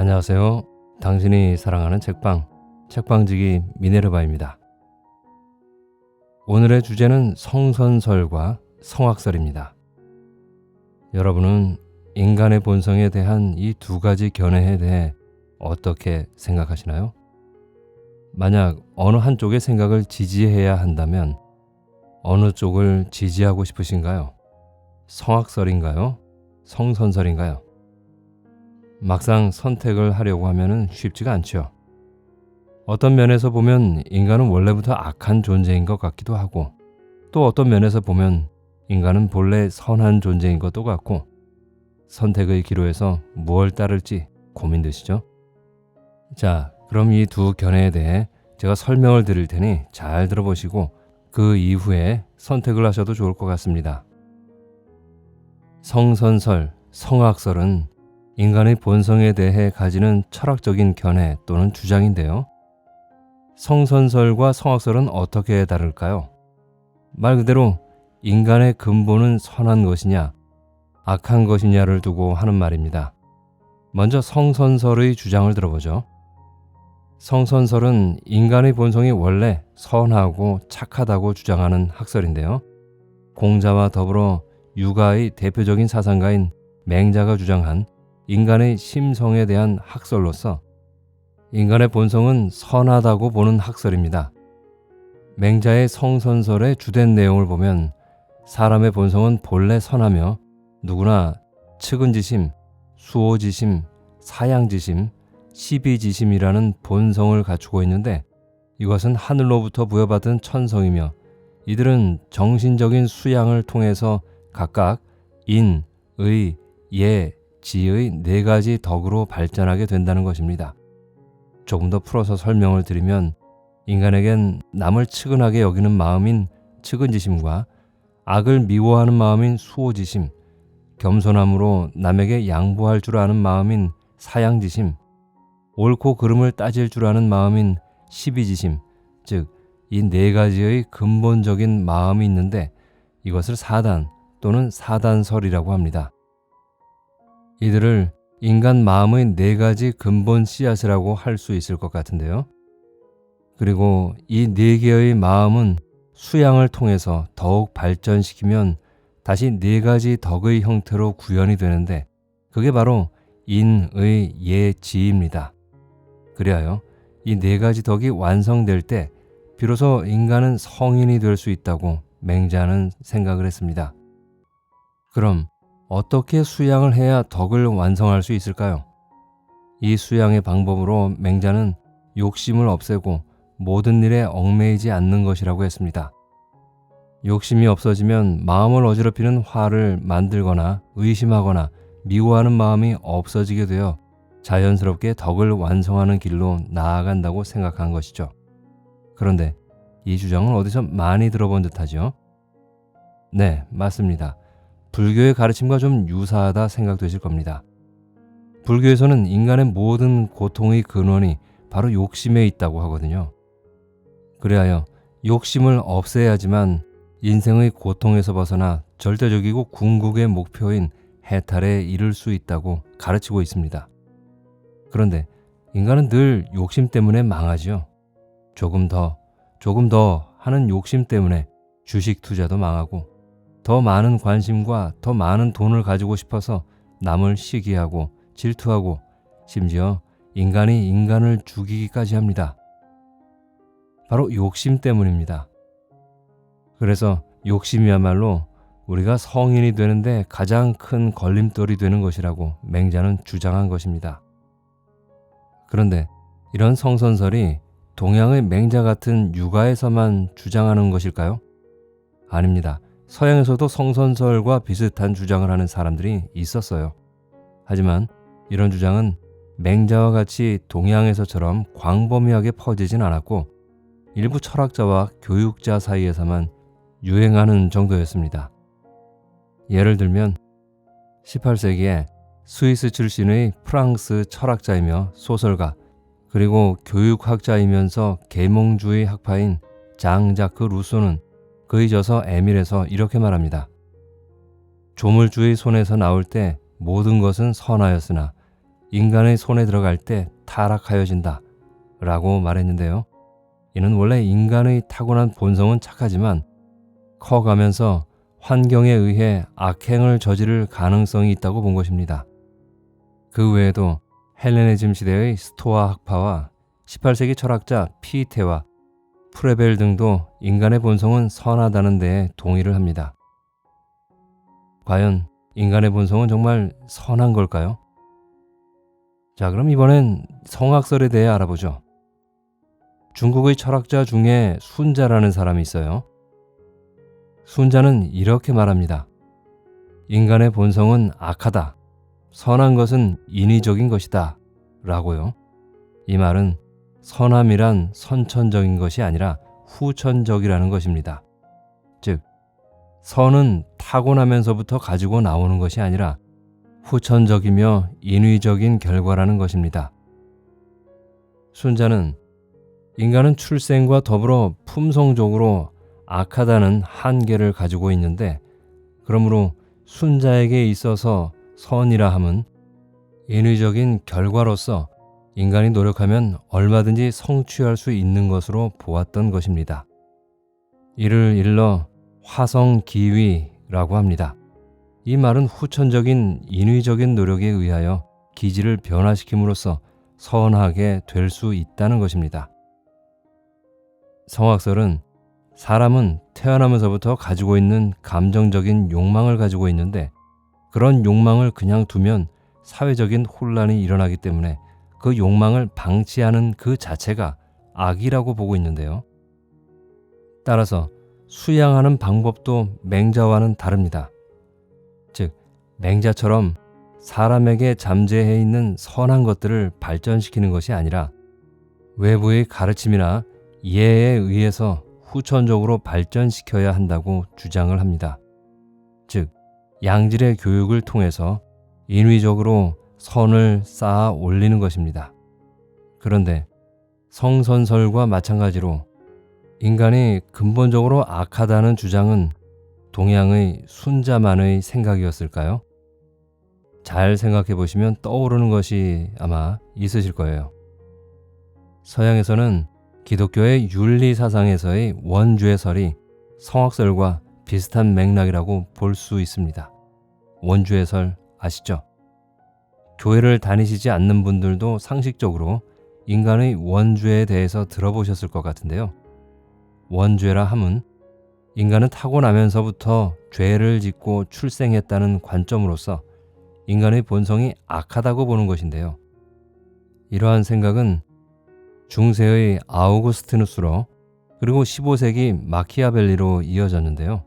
안녕하세요. 당신이 사랑하는 책방지기 미네르바입니다. 오늘의 주제는 성선설과 성악설입니다. 여러분은 인간의 본성에 대한 이 두 가지 견해에 대해 어떻게 생각하시나요? 만약 어느 한쪽의 생각을 지지해야 한다면 어느 쪽을 지지하고 싶으신가요? 성악설인가요? 성선설인가요? 막상 선택을 하려고 하면 쉽지가 않죠. 어떤 면에서 보면 인간은 원래부터 악한 존재인 것 같기도 하고, 또 어떤 면에서 보면 인간은 본래 선한 존재인 것도 같고, 선택의 기로에서 무엇을 따를지 고민되시죠? 자, 그럼 이 두 견해에 대해 제가 설명을 드릴 테니 잘 들어보시고 그 이후에 선택을 하셔도 좋을 것 같습니다. 성선설, 성악설은 인간의 본성에 대해 가지는 철학적인 견해 또는 주장인데요. 성선설과 성악설은 어떻게 다를까요? 말 그대로 인간의 근본은 선한 것이냐, 악한 것이냐를 두고 하는 말입니다. 먼저 성선설의 주장을 들어보죠. 성선설은 인간의 본성이 원래 선하고 착하다고 주장하는 학설인데요. 공자와 더불어 유가의 대표적인 사상가인 맹자가 주장한 인간의 심성에 대한 학설로서 인간의 본성은 선하다고 보는 학설입니다. 맹자의 성선설의 주된 내용을 보면 사람의 본성은 본래 선하며 누구나 측은지심, 수호지심, 사양지심, 시비지심이라는 본성을 갖추고 있는데 이것은 하늘로부터 부여받은 천성이며 이들은 정신적인 수양을 통해서 각각 인, 의, 예, 지의 네 가지 덕으로 발전하게 된다는 것입니다. 조금 더 풀어서 설명을 드리면 인간에겐 남을 측은하게 여기는 마음인 측은지심과 악을 미워하는 마음인 수호지심, 겸손함으로 남에게 양보할 줄 아는 마음인 사양지심, 옳고 그름을 따질 줄 아는 마음인 시비지심, 즉 이 네 가지의 근본적인 마음이 있는데 이것을 사단 또는 사단설이라고 합니다. 이들을 인간 마음의 네 가지 근본 씨앗이라고 할 수 있을 것 같은데요. 그리고 이 네 개의 마음은 수양을 통해서 더욱 발전시키면 다시 네 가지 덕의 형태로 구현이 되는데 그게 바로 인, 의, 예, 지입니다. 그리하여 이 네 가지 덕이 완성될 때 비로소 인간은 성인이 될 수 있다고 맹자는 생각을 했습니다. 그럼 어떻게 수양을 해야 덕을 완성할 수 있을까요? 이 수양의 방법으로 맹자는 욕심을 없애고 모든 일에 얽매이지 않는 것이라고 했습니다. 욕심이 없어지면 마음을 어지럽히는 화를 만들거나 의심하거나 미워하는 마음이 없어지게 되어 자연스럽게 덕을 완성하는 길로 나아간다고 생각한 것이죠. 그런데 이 주장은 어디서 많이 들어본 듯하죠? 네, 맞습니다. 불교의 가르침과 좀 유사하다 생각되실 겁니다. 불교에서는 인간의 모든 고통의 근원이 바로 욕심에 있다고 하거든요. 그리하여 욕심을 없애야지만 인생의 고통에서 벗어나 절대적이고 궁극의 목표인 해탈에 이를 수 있다고 가르치고 있습니다. 그런데 인간은 늘 욕심 때문에 망하죠. 조금 더 하는 욕심 때문에 주식 투자도 망하고 더 많은 관심과 더 많은 돈을 가지고 싶어서 남을 시기하고 질투하고 심지어 인간이 인간을 죽이기까지 합니다. 바로 욕심 때문입니다. 그래서 욕심이야말로 우리가 성인이 되는데 가장 큰 걸림돌이 되는 것이라고 맹자는 주장한 것입니다. 그런데 이런 성선설이 동양의 맹자 같은 유가에서만 주장하는 것일까요? 아닙니다. 서양에서도 성선설과 비슷한 주장을 하는 사람들이 있었어요. 하지만 이런 주장은 맹자와 같이 동양에서처럼 광범위하게 퍼지진 않았고 일부 철학자와 교육자 사이에서만 유행하는 정도였습니다. 예를 들면 18세기에 스위스 출신의 프랑스 철학자이며 소설가 그리고 교육학자이면서 계몽주의 학파인 장 자크 루소는 그의 저서 에밀에서 이렇게 말합니다. 조물주의 손에서 나올 때 모든 것은 선하였으나 인간의 손에 들어갈 때 타락하여진다 라고 말했는데요. 이는 원래 인간의 타고난 본성은 착하지만 커가면서 환경에 의해 악행을 저지를 가능성이 있다고 본 것입니다. 그 외에도 헬레니즘 시대의 스토아 학파와 18세기 철학자 피테와 프레벨 등도 인간의 본성은 선하다는 데에 동의를 합니다. 과연 인간의 본성은 정말 선한 걸까요? 자, 그럼 이번엔 성악설에 대해 알아보죠. 중국의 철학자 중에 순자라는 사람이 있어요. 순자는 이렇게 말합니다. 인간의 본성은 악하다. 선한 것은 인위적인 것이다. 라고요. 이 말은 선함이란 선천적인 것이 아니라 후천적이라는 것입니다. 즉, 선은 타고나면서부터 가지고 나오는 것이 아니라 후천적이며 인위적인 결과라는 것입니다. 순자는 인간은 출생과 더불어 품성적으로 악하다는 한계를 가지고 있는데, 그러므로 순자에게 있어서 선이라 함은 인위적인 결과로서 인간이 노력하면 얼마든지 성취할 수 있는 것으로 보았던 것입니다. 이를 일러 화성기위라고 합니다. 이 말은 후천적인 인위적인 노력에 의하여 기질을 변화시킴으로써 선하게 될 수 있다는 것입니다. 성악설은 사람은 태어나면서부터 가지고 있는 감정적인 욕망을 가지고 있는데, 그런 욕망을 그냥 두면 사회적인 혼란이 일어나기 때문에 그 욕망을 방치하는 그 자체가 악이라고 보고 있는데요. 따라서 수양하는 방법도 맹자와는 다릅니다. 즉, 맹자처럼 사람에게 잠재해 있는 선한 것들을 발전시키는 것이 아니라 외부의 가르침이나 예에 의해서 후천적으로 발전시켜야 한다고 주장을 합니다. 즉, 양질의 교육을 통해서 인위적으로 선을 쌓아 올리는 것입니다. 그런데 성선설과 마찬가지로 인간이 근본적으로 악하다는 주장은 동양의 순자만의 생각이었을까요? 잘 생각해 보시면 떠오르는 것이 아마 있으실 거예요. 서양에서는 기독교의 윤리사상에서의 원죄설이 성악설과 비슷한 맥락이라고 볼 수 있습니다. 원죄설 아시죠? 교회를 다니시지 않는 분들도 상식적으로 인간의 원죄에 대해서 들어보셨을 것 같은데요. 원죄라 함은 인간은 타고나면서부터 죄를 짓고 출생했다는 관점으로서 인간의 본성이 악하다고 보는 것인데요. 이러한 생각은 중세의 아우구스티누스로 그리고 15세기 마키아벨리로 이어졌는데요.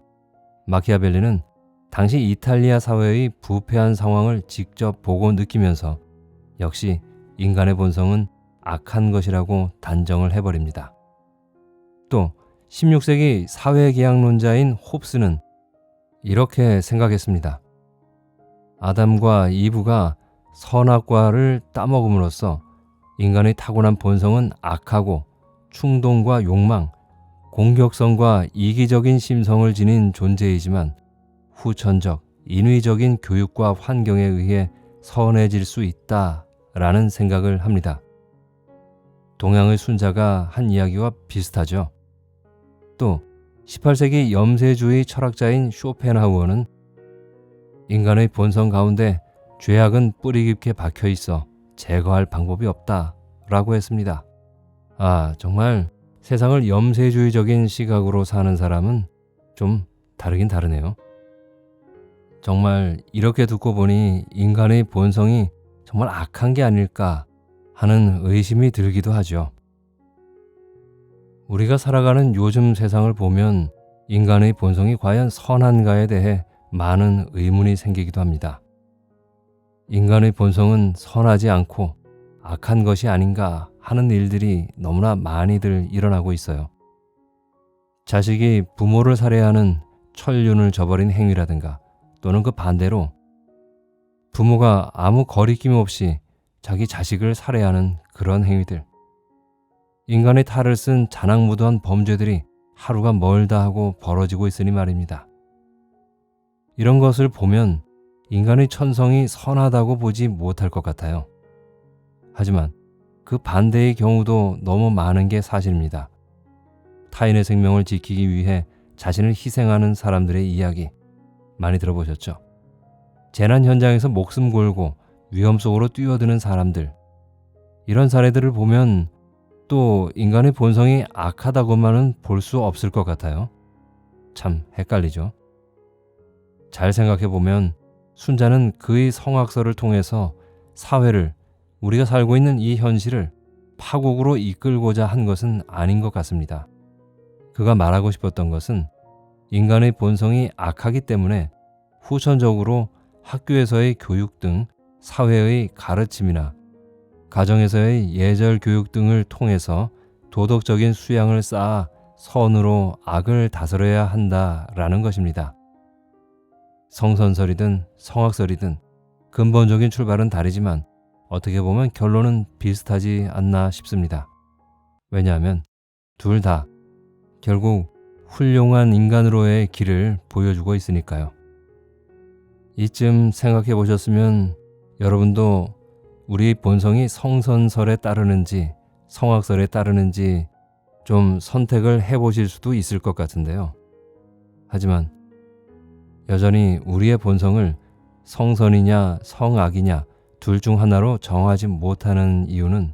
마키아벨리는 당시 이탈리아 사회의 부패한 상황을 직접 보고 느끼면서 역시 인간의 본성은 악한 것이라고 단정을 해버립니다. 또 16세기 사회계약론자인 홉스는 이렇게 생각했습니다. 아담과 이브가 선악과를 따먹음으로써 인간의 타고난 본성은 악하고 충동과 욕망, 공격성과 이기적인 심성을 지닌 존재이지만 후천적, 인위적인 교육과 환경에 의해 선해질 수 있다라는 생각을 합니다. 동양의 순자가 한 이야기와 비슷하죠. 또 18세기 염세주의 철학자인 쇼펜하우어는 인간의 본성 가운데 죄악은 뿌리 깊게 박혀 있어 제거할 방법이 없다라고 했습니다. 정말 세상을 염세주의적인 시각으로 사는 사람은 좀 다르긴 다르네요. 정말 이렇게 듣고 보니 인간의 본성이 정말 악한 게 아닐까 하는 의심이 들기도 하죠. 우리가 살아가는 요즘 세상을 보면 인간의 본성이 과연 선한가에 대해 많은 의문이 생기기도 합니다. 인간의 본성은 선하지 않고 악한 것이 아닌가 하는 일들이 너무나 많이들 일어나고 있어요. 자식이 부모를 살해하는 천륜을 저버린 행위라든가, 또는 그 반대로 부모가 아무 거리낌 없이 자기 자식을 살해하는 그런 행위들, 인간의 탈을 쓴 잔악무도한 범죄들이 하루가 멀다 하고 벌어지고 있으니 말입니다. 이런 것을 보면 인간의 천성이 선하다고 보지 못할 것 같아요. 하지만 그 반대의 경우도 너무 많은 게 사실입니다. 타인의 생명을 지키기 위해 자신을 희생하는 사람들의 이야기 많이 들어보셨죠? 재난 현장에서 목숨 걸고 위험 속으로 뛰어드는 사람들, 이런 사례들을 보면 또 인간의 본성이 악하다고만은 볼 수 없을 것 같아요. 참 헷갈리죠. 잘 생각해 보면 순자는 그의 성악설을 통해서 사회를, 우리가 살고 있는 이 현실을 파국으로 이끌고자 한 것은 아닌 것 같습니다. 그가 말하고 싶었던 것은 인간의 본성이 악하기 때문에 후천적으로 학교에서의 교육 등 사회의 가르침이나 가정에서의 예절 교육 등을 통해서 도덕적인 수양을 쌓아 선으로 악을 다스려야 한다라는 것입니다. 성선설이든 성악설이든 근본적인 출발은 다르지만 어떻게 보면 결론은 비슷하지 않나 싶습니다. 왜냐하면 둘 다 결국 훌륭한 인간으로의 길을 보여주고 있으니까요. 이쯤 생각해 보셨으면 여러분도 우리 본성이 성선설에 따르는지 성악설에 따르는지 좀 선택을 해보실 수도 있을 것 같은데요. 하지만 여전히 우리의 본성을 성선이냐 성악이냐 둘 중 하나로 정하지 못하는 이유는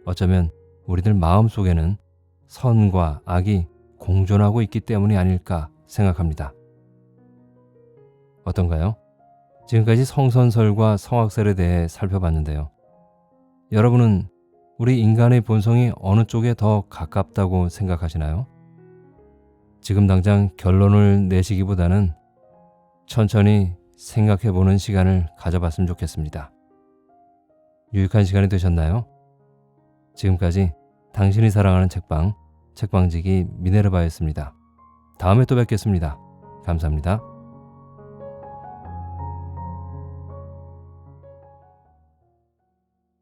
어쩌면 우리들 마음속에는 선과 악이 공존하고 있기 때문이 아닐까 생각합니다. 어떤가요? 지금까지 성선설과 성악설에 대해 살펴봤는데요. 여러분은 우리 인간의 본성이 어느 쪽에 더 가깝다고 생각하시나요? 지금 당장 결론을 내시기보다는 천천히 생각해보는 시간을 가져봤으면 좋겠습니다. 유익한 시간이 되셨나요? 지금까지 당신이 사랑하는 책방지기 미네르바였습니다. 다음에 또 뵙겠습니다. 감사합니다.